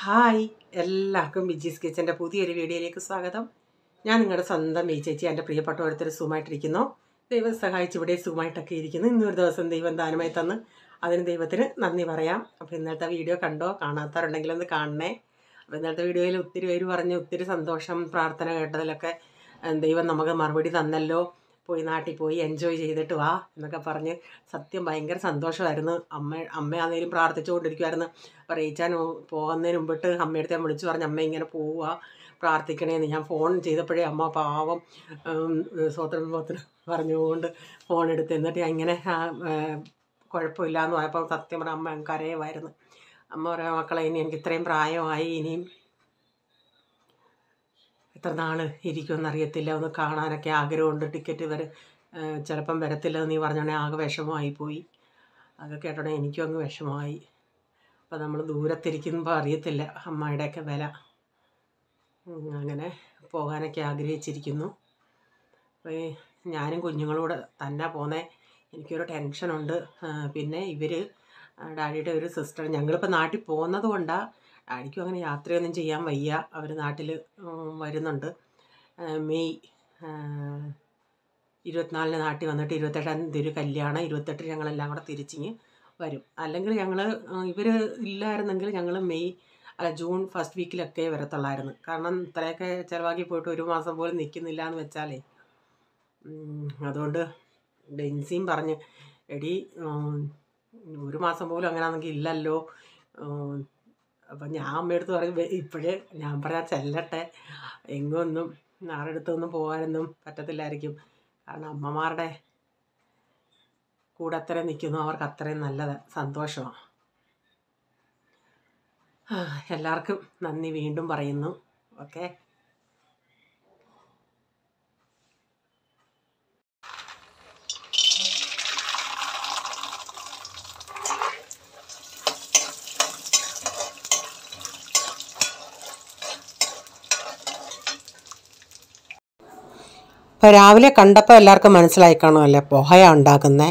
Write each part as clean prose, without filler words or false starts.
Hi എല്ലാവർക്കും ബിജീസ് കിച്ചൻ്റെ പുതിയൊരു വീഡിയോയിലേക്ക് സ്വാഗതം. ഞാൻ നിങ്ങളുടെ സ്വന്തം ചേച്ചി. എൻ്റെ പ്രിയപ്പെട്ട ഓരോരുത്തർ സുഖമായിട്ടിരിക്കുന്നു. ദൈവം സഹായിച്ച് ഇവിടെ സുഖമായിട്ടൊക്കെ ഇരിക്കുന്നു. ഇന്നൊരു ദിവസം ദൈവം ദാനമായി തന്ന് അതിന് ദൈവത്തിന് നന്ദി പറയാം. അപ്പോൾ ഇന്നത്തെ വീഡിയോ കണ്ടോ? കാണാത്തവരുണ്ടെങ്കിൽ ഒന്ന് കാണണേ. അപ്പോൾ ഇന്നത്തെ വീഡിയോയിൽ ഒത്തിരി പേര് പറഞ്ഞ് ഒത്തിരി സന്തോഷം, പ്രാർത്ഥന കേട്ടതിലൊക്കെ ദൈവം നമുക്ക് മറുപടി തന്നല്ലോ, പോയി നാട്ടിൽ പോയി എൻജോയ് ചെയ്തിട്ട് വാ എന്നൊക്കെ പറഞ്ഞ് സത്യം ഭയങ്കര സന്തോഷമായിരുന്നു. അമ്മയാണെങ്കിലും പ്രാർത്ഥിച്ചുകൊണ്ടിരിക്കുമായിരുന്നു. അപ്പോൾ റീച്ചാൻ പോകുന്നതിന് മുമ്പിട്ട് അമ്മയടുത്ത് ഞാൻ വിളിച്ചു പറഞ്ഞു, അമ്മ ഇങ്ങനെ പോവുക, പ്രാർത്ഥിക്കണേന്ന്. ഞാൻ ഫോൺ ചെയ്തപ്പോഴേ അമ്മ പാവം സ്വോത്രം പറഞ്ഞുകൊണ്ട് ഫോൺ എടുത്ത്, എന്നിട്ട് ഞാൻ ഇങ്ങനെ കുഴപ്പമില്ലാന്ന് പോയപ്പോൾ സത്യം പറഞ്ഞാൽ അമ്മ കരയുമായിരുന്നു. അമ്മ പറയാം, മക്കളെ ഇനി എനിക്ക് ഇത്രയും പ്രായമായി, ഇനിയും എത്ര നാൾ ഇരിക്കുമെന്നറിയത്തില്ല, ഒന്ന് കാണാനൊക്കെ ആഗ്രഹമുണ്ട്, ടിക്കറ്റ് വരെ ചിലപ്പം വരത്തില്ലെന്ന് നീ പറഞ്ഞോണേ ആകെ വിഷമമായി. അതൊക്കെ കേട്ടോണേ എനിക്കും അങ്ങ് വിഷമമായി. അപ്പോൾ നമ്മൾ ദൂരത്തിരിക്കുമ്പോൾ അറിയത്തില്ല അമ്മയുടെയൊക്കെ വില. അങ്ങനെ പോകാനൊക്കെ ആഗ്രഹിച്ചിരിക്കുന്നു. അപ്പോൾ ഞാനും കുഞ്ഞുങ്ങളൂടെ തന്നെ പോന്നേ. എനിക്കൊരു ടെൻഷനുണ്ട്. പിന്നെ ഇവർ ഡാഡിയുടെ ഒരു സിസ്റ്റർ, ഞങ്ങളിപ്പോൾ നാട്ടിൽ പോകുന്നത് കൊണ്ടാണ്. ഡാഡിക്കും അങ്ങനെ യാത്രയൊന്നും ചെയ്യാൻ വയ്യ. അവർ നാട്ടിൽ വരുന്നുണ്ട്. മെയ് 24 നാട്ടിൽ വന്നിട്ട് 27 ഒരു കല്യാണം, 28 ഞങ്ങളെല്ലാം കൂടെ തിരിച്ചിങ്ങ് വരും. അല്ലെങ്കിൽ ഞങ്ങൾ ഇവർ ഇല്ലായിരുന്നെങ്കിൽ ഞങ്ങൾ ജൂൺ ഫസ്റ്റ് വീക്കിലൊക്കെ വരത്തുള്ളായിരുന്നു. കാരണം ഇത്രയൊക്കെ ചിലവാക്കി പോയിട്ട് ഒരു മാസം പോലും നിൽക്കുന്നില്ല എന്ന് വെച്ചാലേ. അതുകൊണ്ട് ബെൻസിയും പറഞ്ഞ്, എടി ഒരു മാസം പോലും അങ്ങനെയാണെങ്കിൽ ഇല്ലല്ലോ. അപ്പം ഞാൻ അമ്മയടുത്ത് പറയും, ഇപ്പോഴേ ഞാൻ പറഞ്ഞാൽ ചെല്ലട്ടെ, എങ്ങൊന്നും ആരുടെ അടുത്തൊന്നും പോകാനൊന്നും പറ്റത്തില്ലായിരിക്കും. കാരണം അമ്മമാരുടെ കൂടെ അത്രയും നിൽക്കുന്നു, അവർക്ക് അത്രയും നല്ലത് സന്തോഷമാണ്. എല്ലാവർക്കും നന്ദി വീണ്ടും പറയുന്നു. ഓക്കെ. ഇപ്പോൾ രാവിലെ കണ്ടപ്പോൾ എല്ലാവർക്കും മനസ്സിലായി കാണുമല്ലേ പൊഹയാണ് ഉണ്ടാക്കുന്നത്.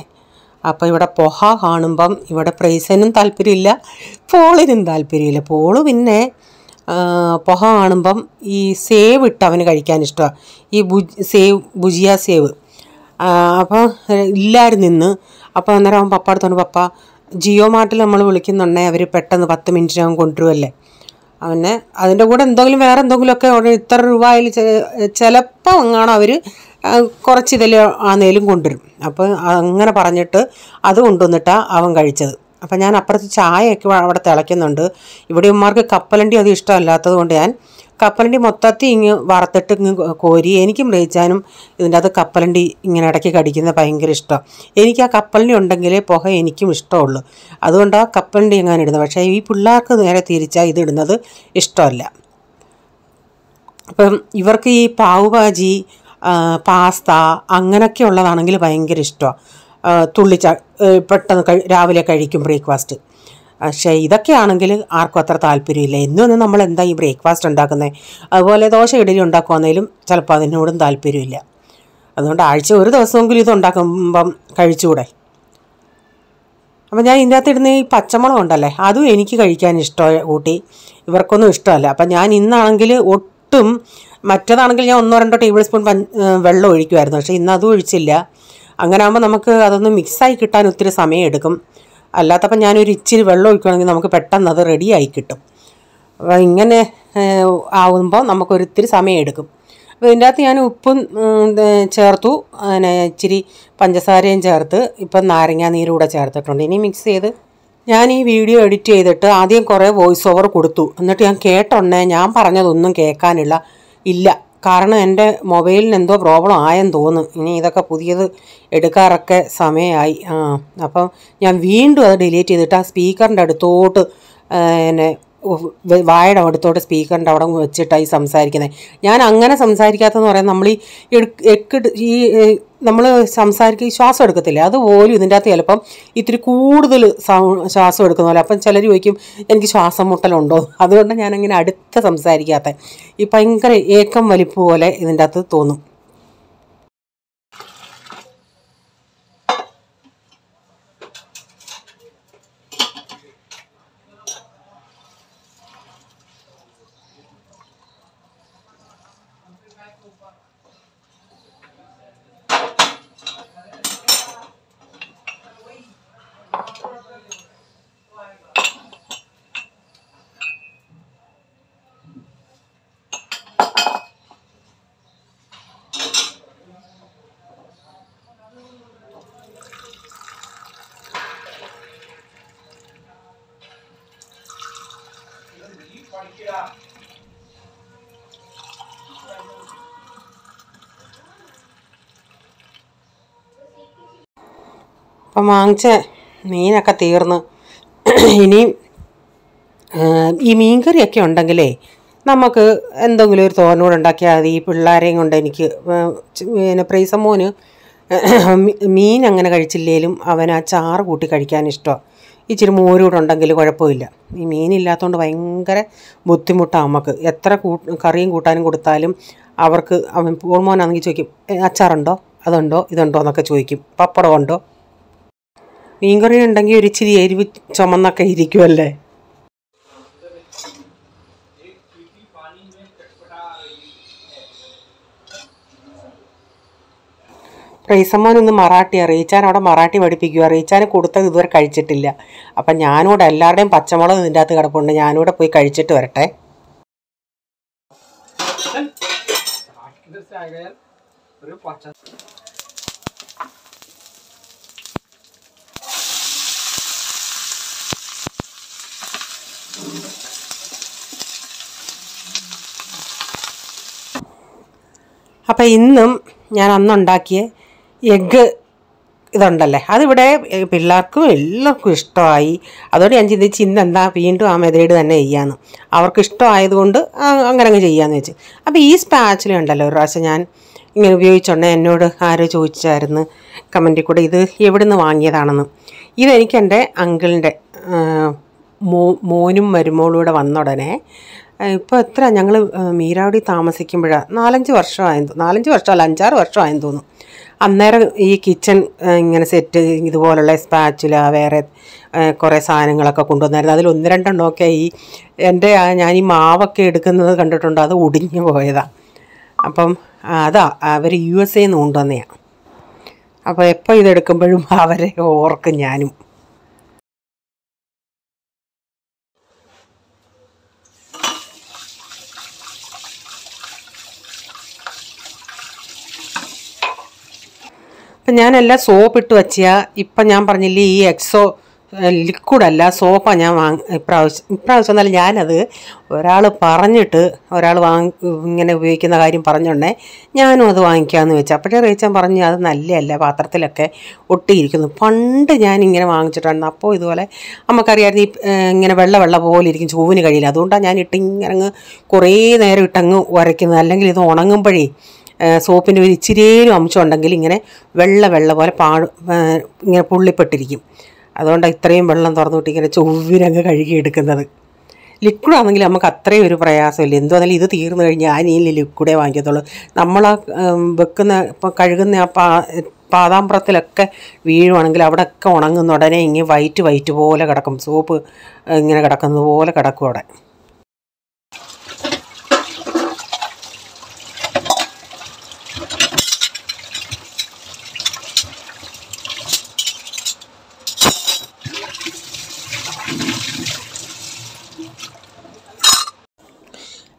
അപ്പോൾ ഇവിടെ പൊഹ കാണുമ്പം ഇവിടെ പ്രൈസിനും താല്പര്യമില്ല, പോളിനും താല്പര്യമില്ല. പോള് പിന്നെ പൊഹ കാണുമ്പം ഈ സേവ് ഇട്ട് അവന് കഴിക്കാൻ ഇഷ്ടമാണ്, ഈ ഭുജിയ സേവ്. അപ്പോൾ ഇല്ലായിരുന്നു ഇന്ന്. അപ്പോൾ അന്നേരം അവൻ പപ്പ അടുത്തോണ്ട്, പപ്പ ജിയോ മാർട്ടിൽ നമ്മൾ വിളിക്കുന്നുണ്ടെങ്കിൽ അവർ പെട്ടെന്ന് 10 മിനിറ്റിനകം കൊണ്ടുവരുമല്ലേ. അവനെ അതിൻ്റെ കൂടെ എന്തെങ്കിലും വേറെ എന്തെങ്കിലുമൊക്കെ ഇത്ര രൂപയിൽ ചിലപ്പോൾ എങ്ങാനും അവർ കുറച്ച് ഇതിൽ ആന്നേലും കൊണ്ടുവരും. അപ്പോൾ അങ്ങനെ പറഞ്ഞിട്ട് അത് കൊണ്ടുവന്നിട്ടാണ് അവൻ കഴിച്ചത്. അപ്പം ഞാൻ അപ്പുറത്ത് ചായയൊക്കെ അവിടെ തിളയ്ക്കുന്നുണ്ട്. ഇവിടെ ഉമ്മാർക്ക് കപ്പലണ്ടി അത് ഇഷ്ടമല്ലാത്തത് കൊണ്ട് ഞാൻ കപ്പലണ്ടി മൊത്തത്തിൽ ഇങ്ങ് വറുത്തിട്ട് ഇങ്ങ് കോരി. എനിക്കും റേച്ചാനും ഇതിൻ്റെ അത് കപ്പലണ്ടി ഇങ്ങനെ ഇടയ്ക്ക് കടിക്കുന്നത് ഭയങ്കര ഇഷ്ടമാണ്. എനിക്ക് ആ കപ്പലണ്ടി ഉണ്ടെങ്കിലേ പുക എനിക്കും ഇഷ്ടമുള്ളൂ. അതുകൊണ്ടാണ് കപ്പലണ്ടി എങ്ങാനും ഇടുന്നത്. പക്ഷേ ഈ പിള്ളേർക്ക് നേരെ തിരിച്ചാൽ ഇതിടുന്നത് ഇഷ്ടമല്ല. അപ്പം ഇവർക്ക് ഈ പാവ് ഭാജി, പാസ്ത അങ്ങനെയൊക്കെ ഉള്ളതാണെങ്കിൽ ഭയങ്കര ഇഷ്ടമാണ്. പെട്ടെന്ന് രാവിലെ കഴിക്കും ബ്രേക്ക്ഫാസ്റ്റ്. പക്ഷേ ഇതൊക്കെ ആണെങ്കിൽ ആർക്കും അത്ര താല്പര്യമില്ല. എന്നൊന്നും നമ്മൾ എന്താ ഈ ബ്രേക്ക്ഫാസ്റ്റ് ഉണ്ടാക്കുന്നത്. അതുപോലെ ദോശ ഇഡലി ഉണ്ടാക്കുവാന്നേലും ചിലപ്പോൾ അതിനോടും താല്പര്യമില്ല. അതുകൊണ്ട് ആഴ്ച ഒരു ദിവസമെങ്കിലും ഇത് ഉണ്ടാക്കുമ്പം കഴിച്ചുകൂടെ. അപ്പം ഞാൻ ഇതിൻ്റെ അകത്ത് ഇടുന്ന ഈ പച്ചമുളക് ഉണ്ടല്ലേ, അതും എനിക്ക് കഴിക്കാൻ ഇഷ്ടമാണ് കൂട്ടി. ഇവർക്കൊന്നും ഇഷ്ടമല്ല. അപ്പം ഞാൻ ഇന്നാണെങ്കിൽ ഒട്ടും, മറ്റേതാണെങ്കിൽ ഞാൻ 1-2 ടേബിൾ സ്പൂൺ വെള്ളം ഒഴിക്കുമായിരുന്നു. പക്ഷേ ഇന്ന് അതും ഒഴിച്ചില്ല. അങ്ങനെ ആകുമ്പോൾ നമുക്ക് അതൊന്ന് മിക്സായി കിട്ടാൻ ഒത്തിരി സമയം എടുക്കും. അല്ലാത്തപ്പം ഞാനൊരു ഇച്ചിരി വെള്ളം ഒഴിക്കുകയാണെങ്കിൽ നമുക്ക് പെട്ടെന്ന് അത് റെഡിയായി കിട്ടും. അപ്പോൾ ഇങ്ങനെ ആകുമ്പോൾ നമുക്കൊരിത്തിരി സമയം എടുക്കും. അപ്പോൾ ഇതിൻ്റെ അകത്ത് ഞാൻ ഉപ്പും ചേർത്തു, പിന്നെ ഇച്ചിരി പഞ്ചസാരയും ചേർത്ത് ഇപ്പം നാരങ്ങാ നീരൂടെ ചേർത്തിട്ടുണ്ട്. ഇനി മിക്സ് ചെയ്ത് ഞാൻ ഈ വീഡിയോ എഡിറ്റ് ചെയ്തിട്ട് ആദ്യം കുറേ വോയിസ് ഓവർ കൊടുത്തു. എന്നിട്ട് ഞാൻ കേട്ടോണ്ടേ ഞാൻ പറഞ്ഞതൊന്നും കേൾക്കാനില്ല. കാരണം എൻ്റെ മൊബൈലിന് എന്തോ പ്രോബ്ലം ആയെന്ന് തോന്നുന്നു. ഇനി ഇതൊക്കെ പുതിയത് എടുക്കാറൊക്കെ സമയമായി. അപ്പം ഞാൻ വീണ്ടും അത് ഡിലീറ്റ് ചെയ്തിട്ട് ആ സ്പീക്കറിൻ്റെ അടുത്തോട്ട്, പിന്നെ വായുടെ അടുത്തോട്ട് സ്പീക്കറിൻ്റെ അവിടെ വെച്ചിട്ടായി സംസാരിക്കുന്നത്. ഞാൻ അങ്ങനെ സംസാരിക്കാത്തതെന്ന് പറയാൻ, നമ്മൾ ഈ നമ്മൾ സംസാരിക്കുക ശ്വാസം എടുക്കത്തില്ലേ, അതുപോലും ഇതിൻ്റെ അകത്ത് ചിലപ്പം ഇത്തിരി കൂടുതൽ ശ്വാസം എടുക്കുന്ന പോലെ. അപ്പം ചിലർ ചോദിക്കും എനിക്ക് ശ്വാസം മുട്ടലുണ്ടോ. അതുകൊണ്ട് ഞാനങ്ങനെ അടുത്ത് സംസാരിക്കാത്ത ഈ ഭയങ്കര ഏക്കം വലിപ്പ് പോലെ ഇതിൻ്റെ അകത്ത് തോന്നും. അപ്പം വാങ്ങിച്ച മീനൊക്കെ തീർന്ന് ഇനി ഈ മീൻകറിയൊക്കെ ഉണ്ടെങ്കിലേ നമുക്ക് എന്തെങ്കിലും ഒരു തോരനൂടെ ഉണ്ടാക്കിയാൽ മതി. ഈ പിള്ളേരെയും കൊണ്ട് എനിക്ക് പിന്നെ പ്രൈസമ്മോന് മീൻ അങ്ങനെ കഴിച്ചില്ലേലും അവൻ ആ ചാറ് കൂട്ടി കഴിക്കാൻ ഇഷ്ടമാണ്. ഇച്ചിരി മോരൂടെ ഉണ്ടെങ്കിൽ കുഴപ്പമില്ല. ഈ മീനില്ലാത്തതുകൊണ്ട് ഭയങ്കര ബുദ്ധിമുട്ടാണ് നമുക്ക്. എത്ര കറിയും കൂട്ടാനും കൊടുത്താലും അവർക്ക് അവൻ പൂർമോനാണെങ്കിൽ ചോദിക്കും അച്ചാറുണ്ടോ, അതുണ്ടോ, ഇതുണ്ടോ എന്നൊക്കെ ചോദിക്കും. പപ്പടം ഉണ്ടോ. മീൻകറി ഉണ്ടെങ്കിൽ ഒരു ഇച്ചിരി എരിവ് ചുമന്നൊക്കെ ഇരിക്കുമല്ലേ. റീസമ്മോനൊന്ന് മറാഠി റീച്ചാൻ അവിടെ മറാഠി പഠിപ്പിക്കുക. റീച്ചാന് കൊടുത്തത് ഇതുവരെ കഴിച്ചിട്ടില്ല. അപ്പം ഞാനിവിടെ എല്ലാവരുടെയും പച്ചമുളക് ഇതിൻ്റെ അകത്ത് കിടപ്പുണ്ട്. ഞാനിവിടെ പോയി കഴിച്ചിട്ട് വരട്ടെ. അപ്പം ഇന്നും ഞാൻ അന്നുണ്ടാക്കിയ എഗ്ഗ് ഇതുണ്ടല്ലേ, അതിവിടെ പിള്ളേർക്കും എല്ലാവർക്കും ഇഷ്ടമായി. അതുകൊണ്ട് ഞാൻ ചിന്തിച്ച് ഇന്നെന്താ വീണ്ടും ആ മെതേഡ് തന്നെ ചെയ്യാമെന്ന്. അവർക്ക് ഇഷ്ടമായതുകൊണ്ട് അങ്ങനെ അങ്ങ് ചെയ്യാമെന്ന് വെച്ച്. അപ്പോൾ ഈ സ്പാച്ചില ഉണ്ടല്ലോ, ഒരു പ്രാവശ്യം ഞാൻ ഇങ്ങനെ ഉപയോഗിച്ചുകൊണ്ട് എന്നോട് ആരോ ചോദിച്ചായിരുന്നു കമൻറ്റിൽ കൂടെ ഇത് എവിടെ നിന്ന് വാങ്ങിയതാണെന്ന്. ഇതെനിക്ക് എൻ്റെ അങ്കിളിൻ്റെ മോനും മരുമോളൂടെ വന്ന ഉടനെ ഇപ്പോൾ എത്ര ഞങ്ങൾ മീരാവടി താമസിക്കുമ്പോഴാണ് 4-5 വർഷമായെന്ന്, 4-5 വർഷമല്ല 6 വർഷമായെന്ന് തോന്നുന്നു. അന്നേരം ഈ കിച്ചൺ ഇങ്ങനെ സെറ്റ് ഇതുപോലുള്ള സ്പാച്ചുല വേറെ കുറേ സാധനങ്ങളൊക്കെ കൊണ്ടുവന്നായിരുന്നു. അതിൽ 1-2 എണ്ണമൊക്കെ എൻ്റെ ഞാൻ ഈ മാവൊക്കെ എടുക്കുന്നത് കണ്ടിട്ടുണ്ട്, അത് ഒടിഞ്ഞു പോയതാണ്. അപ്പം അതാ അവർ USA നിന്ന് കൊണ്ടുവന്നതാണ്. അപ്പോൾ എപ്പോൾ ഇതെടുക്കുമ്പോഴും അവരെ ഓർക്കും ഞാനും. ഇപ്പം ഞാനെല്ലാം സോപ്പിട്ട് വച്ചാൽ ഇപ്പം ഞാൻ പറഞ്ഞില്ലേ ഈ എക്സോ ലിക്വിഡല്ല സോപ്പാണ് ഞാൻ ഇപ്രാവശ്യം എന്നാലും ഞാനത് ഒരാൾ പറഞ്ഞിട്ട് ഇങ്ങനെ ഉപയോഗിക്കുന്ന കാര്യം പറഞ്ഞോണ്ടേ ഞാനും അത് വാങ്ങിക്കാമെന്ന് വെച്ചു. അപ്പോഴേ റേച്ചൻ പറഞ്ഞു അത് നല്ലതല്ല, പാത്രത്തിലൊക്കെ ഒട്ടിയിരിക്കുന്നു. പണ്ട് ഞാനിങ്ങനെ വാങ്ങിച്ചിട്ടുണ്ട്. അപ്പോൾ ഇതുപോലെ നമുക്കറിയാമായിരുന്നു ഇങ്ങനെ വെള്ള പോലെ ഇരിക്കും, ചൂവിന് കഴിയില്ല. അതുകൊണ്ടാണ് ഞാൻ ഇങ്ങനെ കുറേ നേരം ഇട്ടങ്ങ് ഉരയ്ക്കുന്നത്. അല്ലെങ്കിൽ ഇത് ഉണങ്ങുമ്പോഴേ സോപ്പിൻ്റെ ഒരു ഇച്ചിരിയേലും അംശം ഉണ്ടെങ്കിൽ ഇങ്ങനെ വെള്ള പോലെ ഇങ്ങനെ പുള്ളിപ്പെട്ടിരിക്കും. അതുകൊണ്ടാണ് ഇത്രയും വെള്ളം തുറന്നു വിട്ട് ഇങ്ങനെ ചൊവ്വിനങ്ങ് കഴുകിയെടുക്കുന്നത്. ലിക്വിഡാണെങ്കിൽ നമുക്ക് അത്രയും ഒരു പ്രയാസമില്ല. എന്തുവന്നാലും ഇത് തീർന്നു കഴിഞ്ഞാൽ ഞാൻ ഈ ലിക്വിഡേ വാങ്ങിക്കത്തുള്ളൂ. നമ്മൾ ഇപ്പം കഴുകുന്ന ആ പാതാമ്പ്രത്തിലൊക്കെ വീഴുവാണെങ്കിൽ അവിടെയൊക്കെ ഉണങ്ങുന്ന ഉടനെ ഇങ്ങനെ വൈറ്റ് പോലെ കിടക്കും. സോപ്പ് ഇങ്ങനെ കിടക്കുന്നത് പോലെ കിടക്കും അവിടെ.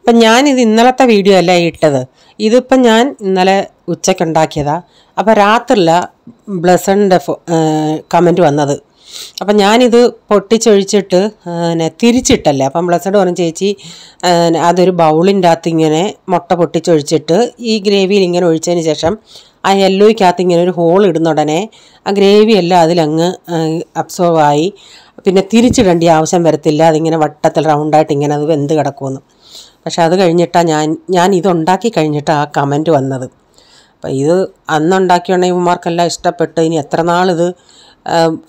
അപ്പം ഞാനിത് ഇന്നലത്തെ വീഡിയോ അല്ല ഇട്ടത്. ഇതിപ്പം ഞാൻ ഇന്നലെ ഉച്ചയ്ക്ക് ഉണ്ടാക്കിയതാണ്. അപ്പോൾ രാത്രിയില്ല ബ്ലസൻ്റെ കമൻറ്റ് വന്നത്. അപ്പം ഞാനിത് പൊട്ടിച്ചൊഴിച്ചിട്ട് തിരിച്ചിട്ടല്ലേ. അപ്പം ബ്ലസഡ് പറഞ്ഞു ചേച്ചി അതൊരു ബൗളിൻ്റെ അകത്ത് ഇങ്ങനെ മുട്ട പൊട്ടിച്ചൊഴിച്ചിട്ട് ഈ ഗ്രേവിയിൽ ഇങ്ങനെ ഒഴിച്ചതിന് ശേഷം ആ യെല്ലോയ്ക്കകത്ത് ഇങ്ങനെ ഒരു ഹോൾ ഇടുന്ന ഉടനെ ആ ഗ്രേവി എല്ലാം അതിലങ്ങ് അബ്സോർവ് ആയി. പിന്നെ തിരിച്ചിടേണ്ട ആവശ്യം വരത്തില്ല. അതിങ്ങനെ വട്ടത്തിൽ റൗണ്ടായിട്ട് ഇങ്ങനെ അത് വെന്ത് കിടക്കുമെന്ന്. പക്ഷെ അത് കഴിഞ്ഞിട്ടാണ് ഞാൻ ഇതുണ്ടാക്കി കഴിഞ്ഞിട്ട് ആ കമൻറ്റ് വന്നത്. അപ്പം ഇത് അന്നുണ്ടാക്കിയുണ്ടെങ്കിൽ ഇവന്മാർക്കെല്ലാം ഇഷ്ടപ്പെട്ട് ഇനി എത്ര നാളിത്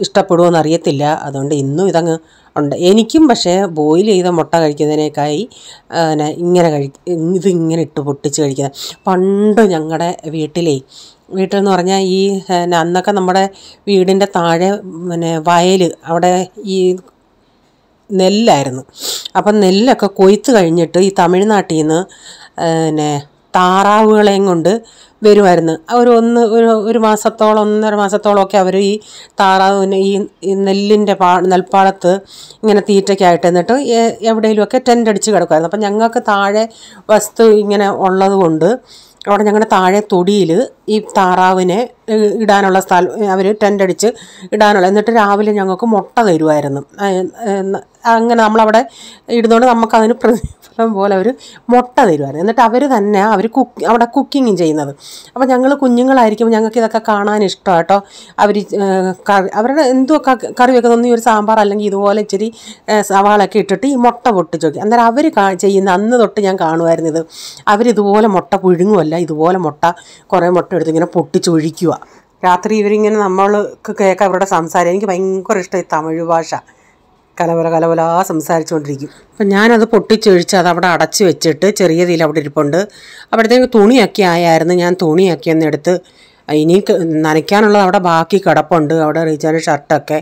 ഇഷ്ടപ്പെടുമോ അറിയത്തില്ല. അതുകൊണ്ട് ഇന്നും ഇതങ്ങ് ഉണ്ട്. എനിക്കും പക്ഷേ ബോയിൽ ചെയ്ത മുട്ട കഴിക്കുന്നതിനേക്കായി ഇതിങ്ങനെ ഇട്ട് പൊട്ടിച്ച് കഴിക്കുന്നത്. പണ്ട് ഞങ്ങളുടെ വീട്ടിലെന്ന് പറഞ്ഞാൽ ഈ അന്നൊക്കെ നമ്മുടെ വീടിൻ്റെ താഴെ വയൽ അവിടെ ഈ നെല്ലായിരുന്നു. അപ്പം നെല്ലൊക്കെ കൊയ്ത്ത് കഴിഞ്ഞിട്ട് ഈ തമിഴ്നാട്ടിൽ നിന്ന് താറാവുകളെയും കൊണ്ട് വരുമായിരുന്നു. ഒരു മാസത്തോളം 1.5 മാസത്തോളമൊക്കെ അവർ ഈ താറാവിന് ഈ നെല്ലിൻ്റെ നെൽപ്പാടത്ത് ഇങ്ങനെ തീറ്റയ്ക്കായിട്ട് എന്നിട്ട് എവിടെയെങ്കിലുമൊക്കെ ടെൻ്റ് അടിച്ച് കിടക്കുമായിരുന്നു. അപ്പം ഞങ്ങൾക്ക് താഴെ വസ്തു ഇങ്ങനെ ഉള്ളത് കൊണ്ട് അവിടെ ഞങ്ങളുടെ താഴെ തൊടിയിൽ ഈ താറാവിനെ ഇടാനുള്ള സ്ഥലം അവർ ടെൻ്റ് അടിച്ച് ഇടാനുള്ള, എന്നിട്ട് രാവിലെ ഞങ്ങൾക്ക് മുട്ട തരുമായിരുന്നു. അങ്ങനെ നമ്മളവിടെ ഇടുന്നതുകൊണ്ട് നമുക്കതിന് പ്രതിഫലം പോലെ അവർ മുട്ട തരുമായിരുന്നു. എന്നിട്ട് അവർ തന്നെ അവിടെ കുക്കിങ്ങും ചെയ്യുന്നത്. അപ്പോൾ ഞങ്ങൾ കുഞ്ഞുങ്ങളായിരിക്കും, ഞങ്ങൾക്ക് ഇതൊക്കെ കാണാൻ ഇഷ്ടമാണ് കേട്ടോ. അവർ അവരുടെ എന്തുമൊക്കെ കറി വെക്കുന്ന ഒരു സാമ്പാർ അല്ലെങ്കിൽ ഇതുപോലെ ഇച്ചിരി സവാളൊക്കെ ഇട്ടിട്ട് ഈ മുട്ട പൊട്ടിച്ച് നോക്കി. അന്നേരം അവർ ചെയ്യുന്ന അന്ന് തൊട്ട് ഞാൻ കാണുമായിരുന്നു ഇത്. അവരിതുപോലെ മുട്ട പുഴുങ്ങുമല്ല, ഇതുപോലെ മുട്ട കുറേ മുട്ട എടുത്ത് ഇങ്ങനെ പൊട്ടിച്ചൊഴിക്കുക. രാത്രി ഇവരിങ്ങനെ നമ്മൾക്ക് കേൾക്കാം അവരുടെ സംസാരം. എനിക്ക് ഭയങ്കര ഇഷ്ടം ഈ തമിഴ് ഭാഷ. കലവല സംസാരിച്ചുകൊണ്ടിരിക്കും. അപ്പം ഞാനത് പൊട്ടിച്ചൊഴിച്ച് അത് അവിടെ അടച്ച് വെച്ചിട്ട് ചെറിയ തീയിൽ അവിടെ ഇരിപ്പുണ്ട്. അപ്പോഴത്തേക്ക് തുണിയൊക്കെ ആയായിരുന്നു. ഞാൻ തുണിയൊക്കെ ഒന്ന് എടുത്ത് ഇനി നനയ്ക്കാനുള്ളത് അവിടെ ബാക്കി കിടപ്പുണ്ട്. അവിടെ റീച്ചാൻ്റെ ഷർട്ടൊക്കെ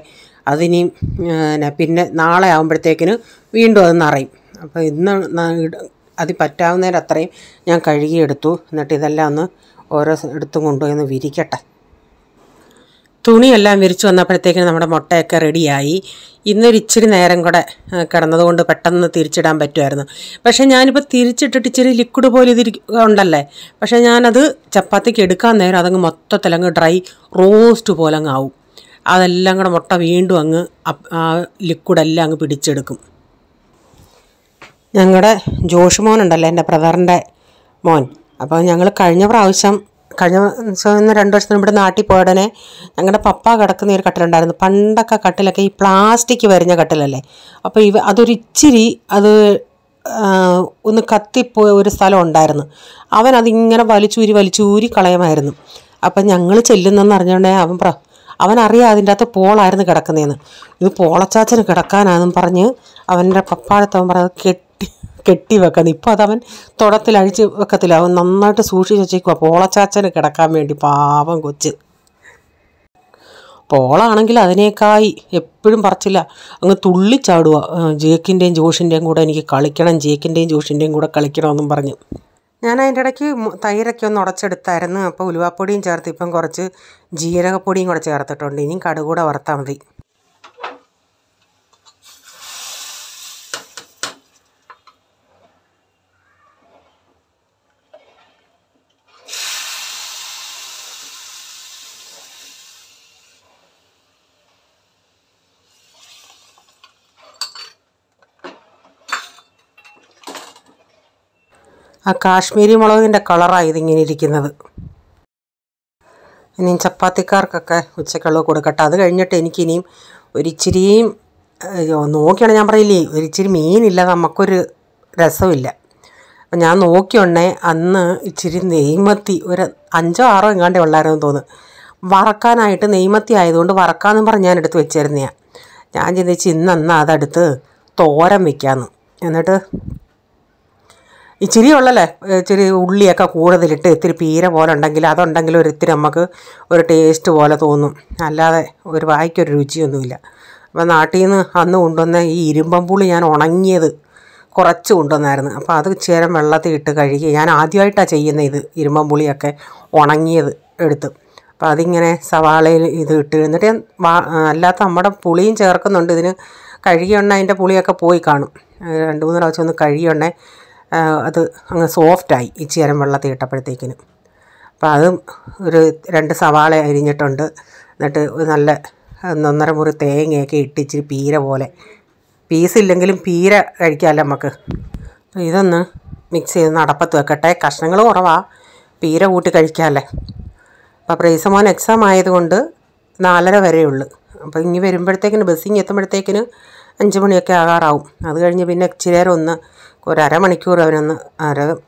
അതിനിയും പിന്നെ നാളെ ആകുമ്പോഴത്തേക്കിന് വീണ്ടും അത് നിറയും. അപ്പോൾ ഇന്ന് അത് പറ്റാവുന്നതിന് അത്രയും ഞാൻ കഴുകിയെടുത്തു. എന്നിട്ട് ഇതെല്ലാം ഒന്ന് ഓരോ എടുത്തും കൊണ്ടുപോയി ഒന്ന് വിരിക്കട്ടെ. തുണിയെല്ലാം വിരിച്ചു വന്നപ്പോഴത്തേക്കിന് നമ്മുടെ മുട്ടയൊക്കെ റെഡിയായി. ഇന്നൊരു ഇച്ചിരി നേരം കൂടെ കിടന്നതുകൊണ്ട് പെട്ടെന്ന് തിരിച്ചിടാൻ പറ്റുമായിരുന്നു. പക്ഷേ ഞാനിപ്പോൾ തിരിച്ചിട്ടിട്ട് ഇച്ചിരി ലിക്വിഡ് പോലെ ഇത് ഉണ്ടല്ലേ, പക്ഷേ ഞാനത് ചപ്പാത്തിക്ക് എടുക്കാൻ നേരം അതങ്ങ് മൊത്തത്തിലങ്ങ് ഡ്രൈ റോസ്റ്റ് പോലെ അങ്ങ് ആവും. അതെല്ലാം കൂടെ മുട്ട വീണ്ടും അങ്ങ് ആ ലിക്വിഡെല്ലാം അങ്ങ് പിടിച്ചെടുക്കും. ഞങ്ങളുടെ ജോഷ് മോനുണ്ടല്ലോ, എൻ്റെ ബ്രദറിൻ്റെ മോൻ. അപ്പോൾ ഞങ്ങൾ കഴിഞ്ഞ പ്രാവശ്യം 2 വർഷത്തിന് ഇവിടെ നാട്ടിൽ പോയടനെ ഞങ്ങളുടെ പപ്പ കിടക്കുന്ന ഒരു കട്ടിലുണ്ടായിരുന്നു. പണ്ടൊക്കെ കട്ടിലൊക്കെ ഈ പ്ലാസ്റ്റിക് വരിഞ്ഞ കട്ടിലല്ലേ. അപ്പോൾ അതൊരിച്ചിരി അത് ഒന്ന് കത്തിപ്പോയ ഒരു സ്ഥലം ഉണ്ടായിരുന്നു. അവൻ അതിങ്ങനെ വലിച്ചൂരി കളയുമായിരുന്നു. അപ്പം ഞങ്ങൾ ചെല്ലുന്നെന്ന് അറിഞ്ഞോണ്ടേ അവനറിയാം അതിൻ്റെ അകത്ത് പോളായിരുന്നു കിടക്കുന്നതെന്ന്. ഇത് പോളച്ചാച്ചന് കിടക്കാനാണെന്നും പറഞ്ഞ് അവൻ്റെ പപ്പാഴത്തവൻ പറഞ്ഞത് കെട്ടി വെക്കുന്നത്. ഇപ്പോൾ അതവൻ തുടത്തിൽ അഴിച്ച് വെക്കത്തില്ല, അവൻ നന്നായിട്ട് സൂക്ഷിച്ച് വെച്ചേക്കുക പോളച്ചാച്ചന് കിടക്കാൻ വേണ്ടി. പാവം കൊച്ച്. പോളാണെങ്കിൽ അതിനേക്കായി എപ്പോഴും പറച്ചില്ല, അങ്ങ് തുള്ളിച്ചാടുക. ജേക്കിൻ്റെയും ജോഷിൻ്റെയും കൂടെ എനിക്ക് കളിക്കണം, ജേക്കിൻ്റെയും ജോഷിൻ്റെയും കൂടെ കളിക്കണമെന്നും പറഞ്ഞു. ഞാൻ അതിൻ്റെ ഇടയ്ക്ക് തൈരൊക്കെ ഒന്ന് ഉടച്ചെടുത്തായിരുന്നു. അപ്പോൾ ഉലുവാപ്പൊടിയും ചേർത്ത് ഇപ്പം കുറച്ച് ജീരകപ്പൊടിയും കൂടെ ചേർത്തിട്ടുണ്ട്. ഇനിയും കടുകൂടെ വറുത്താൽ മതി. ആ കാശ്മീരി മുളകിൻ്റെ കളറാണ് ഇതിങ്ങനെ ഇരിക്കുന്നത്. ഇനിയും ചപ്പാത്തിക്കാർക്കൊക്കെ ഉച്ചക്കുള്ളത് കൊടുക്കട്ടെ. അത് കഴിഞ്ഞിട്ട് എനിക്കിനിയും ഒരിച്ചിരിയും നോക്കിയാണ് ഞാൻ പറയില്ലേ, ഒരിച്ചിരി മീനില്ല നമുക്കൊരു രസമില്ല. അപ്പം ഞാൻ നോക്കിയുണ്ടേ അന്ന് ഇച്ചിരി നെയ്മത്തി ഒരു 5-6 എങ്ങാണ്ടേ ഉള്ളായിരുന്നു തോന്നുന്നു. വറക്കാനായിട്ട് നെയ്മത്തി ആയതുകൊണ്ട് വറക്കാമെന്നും പറഞ്ഞ് ഞാൻ എടുത്ത് വെച്ചിരുന്നതാണ്. ഞാൻ ചിന്തിച്ച് ഇന്നെന്നാ അതെടുത്ത് തോരൻ വയ്ക്കാമെന്ന്. എന്നിട്ട് ഇച്ചിരി ഉള്ളല്ലേ, ഇച്ചിരി ഉള്ളിയൊക്കെ കൂടുതലിട്ട് ഇത്തിരി പീര പോലെ ഉണ്ടെങ്കിൽ അതുണ്ടെങ്കിൽ ഒരിത്തിരി നമുക്ക് ഒരു ടേസ്റ്റ് പോലെ തോന്നും. അല്ലാതെ ഒരു വായിക്കൊരു രുചിയൊന്നുമില്ല. അപ്പോൾ നാട്ടിൽ നിന്ന് അന്ന് കൊണ്ടുവന്ന ഈ ഇരുമ്പം പുളി ഞാൻ ഉണങ്ങിയത് കുറച്ച് കൊണ്ടുവന്നായിരുന്നു. അപ്പോൾ അത് ചേരം വെള്ളത്തിൽ ഇട്ട് കഴുകി. ഞാൻ ആദ്യമായിട്ടാണ് ചെയ്യുന്നത് ഇത്, ഇരുമ്പം പുളിയൊക്കെ ഉണങ്ങിയത് എടുത്ത്. അപ്പോൾ അതിങ്ങനെ സവാളയിൽ ഇത് ഇട്ട് എന്നിട്ട് അല്ലാത്ത നമ്മുടെ പുളിയും ചേർക്കുന്നുണ്ട് ഇതിന്. കഴുകിയെണ്ണ അതിൻ്റെ പുളിയൊക്കെ പോയി കാണും. 2-3 പ്രാവശ്യം ഒന്ന് കഴുകിയെണ്ണ അത് അങ്ങ് സോഫ്റ്റായി ഇച്ചിരി വെള്ളത്തിൽ ഇട്ടപ്പോഴത്തേക്കിന്. അപ്പോൾ അതും ഒരു 2 സവാള അരിഞ്ഞിട്ടുണ്ട്. എന്നിട്ട് നല്ല 1.5 മുറി തേങ്ങയൊക്കെ ഇട്ട് ഇച്ചിരി പീര പോലെ, പീസില്ലെങ്കിലും പീര കഴിക്കാമല്ലോ നമുക്ക്. അപ്പോൾ ഇതൊന്ന് മിക്സ് ചെയ്തൊന്ന് അടപ്പത്ത് വെക്കട്ടെ. കഷ്ണങ്ങൾ കുറവാണ്, പീര കൂട്ടി കഴിക്കാമല്ലേ. അപ്പോൾ പ്രൈസമോൻ എക്സാം ആയതുകൊണ്ട് 4:30 വരെ ഉള്ളു. അപ്പോൾ ഇനി വരുമ്പോഴത്തേക്കിന് ബസ്സിങ് എത്തുമ്പോഴത്തേക്കിന് 5 മണിയൊക്കെ ആകാറാവും. അത് കഴിഞ്ഞ് പിന്നെ ഇച്ചിരി നേരം ഒന്ന് ഒരു അരമണിക്കൂർ അവനൊന്ന്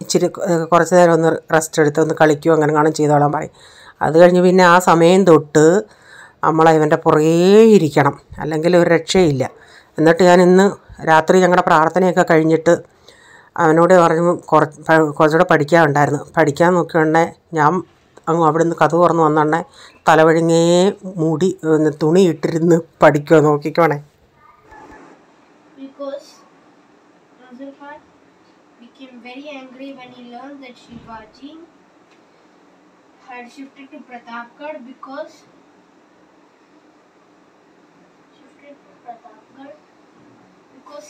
ഇച്ചിരി കുറച്ച് നേരം ഒന്ന് റെസ്റ്റ് എടുത്ത് ഒന്ന് കളിക്കുകയോ അങ്ങനെ കാണും ചെയ്തോളാൻ പറയും. അത് കഴിഞ്ഞ് പിന്നെ ആ സമയം തൊട്ട് ഇവൻ്റെ പുറകേ ഇരിക്കണം, അല്ലെങ്കിൽ ഒരു രക്ഷയില്ല. എന്നിട്ട് ഞാൻ ഇന്ന് രാത്രി ഞങ്ങളുടെ പ്രാർത്ഥനയൊക്കെ കഴിഞ്ഞിട്ട് അവനോട് പറഞ്ഞു കുറച്ചുകൂടെ പഠിക്കാനുണ്ടായിരുന്നു. പഠിക്കാൻ നോക്കിയുണ്ടേ ഞാൻ അങ്ങ് അവിടെ നിന്ന് കഥ തുറന്ന് വന്നോണ്ടേ തലവഴിങ്ങേ മൂടി തുണി ഇട്ടിരുന്ന് പഠിക്കുമോ നോക്കിക്കോണേ. Became very angry when he learned that Shivaji had shifted to Pratapgarh because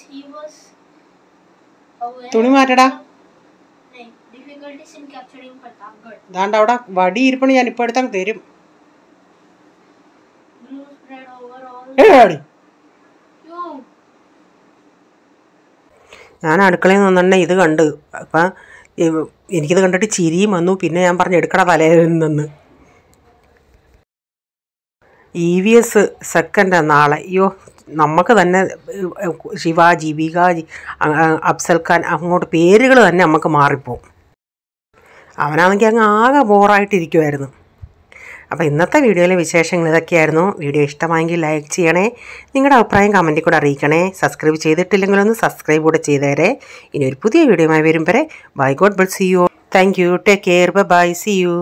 he was aware of the difficulties difficulties in capturing Pratapgarh. ദാണ്ട് അവിടെ വടി ഇരിപ്പണി ഞാൻ ഇപ്പോൾ എടുത്തങ്ങ് തരും. Glue spread over all. You. ഞാൻ അടുക്കളയിൽ നിന്നെ ഇത് കണ്ട് അപ്പം എനിക്കിത് കണ്ടിട്ട് ചിരിയും വന്നു. പിന്നെ ഞാൻ പറഞ്ഞു എടുക്കണ തലയിൽ നിന്ന്. EVS സെക്കൻഡ് നാളെ. അയ്യോ നമുക്ക് തന്നെ ശിവ, ജീവിക, അഫ്സൽ ഖാൻ അങ്ങോട്ട് പേരുകൾ തന്നെ നമുക്ക് മാറിപ്പോവും. അവനാണെങ്കിൽ അങ്ങ് ആകെ ബോറായിട്ടിരിക്കുമായിരുന്നു. അപ്പോൾ ഇന്നത്തെ വീഡിയോയിലെ വിശേഷങ്ങൾ ഇതൊക്കെയായിരുന്നു. വീഡിയോ ഇഷ്ടമായെങ്കിൽ ലൈക്ക് ചെയ്യണേ, നിങ്ങളുടെ അഭിപ്രായം കമൻറ്റിൽ കൂടെ അറിയിക്കണേ. സബ്സ്ക്രൈബ് ചെയ്തിട്ടില്ലെങ്കിലൊന്ന് സബ്സ്ക്രൈബ് കൂടെ ചെയ്തേരെ. ഇനി ഒരു പുതിയ വീഡിയോയുമായി വരും വരെ bye God bless you. Thank you. Take care. Bye. See U.